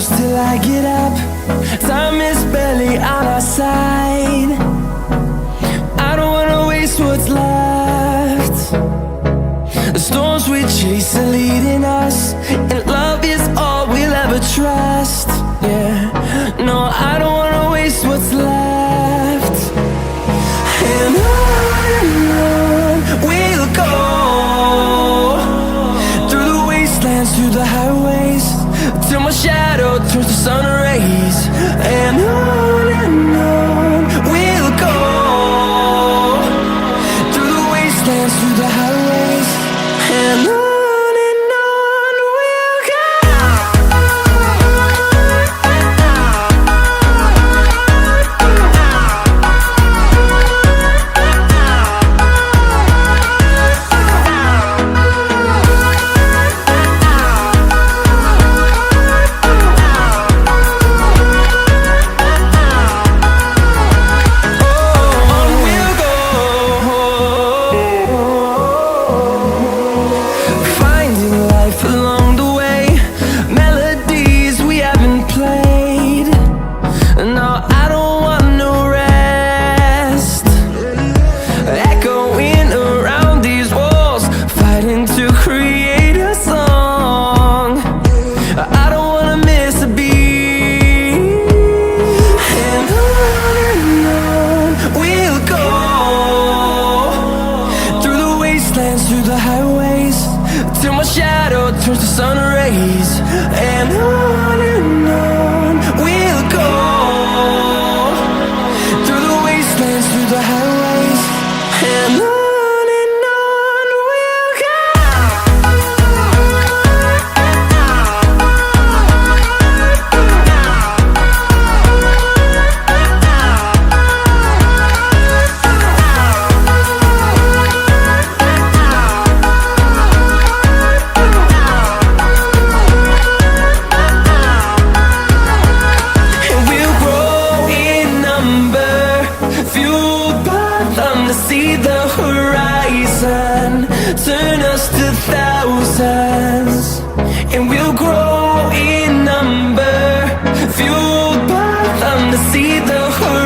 close till I get up. Time is barely on our side. I don't wanna waste what's left. The storms we chase are leading us, and love is all we'll ever trust. Yeah, no, I don't wanna waste what's left. And on we'll go, through the wastelands, through the highways, till my shadow turns to sun rays. And on we'll go, through the wastelands, through the highways, and on we'll go. Through the highways, till my shadow turns to sun rays. And on we'll go, through the wastelands, through the highways, and on we'll go. See the horizon, turn us to thousands, and we'll grow in number, fueled by them to see the horizon.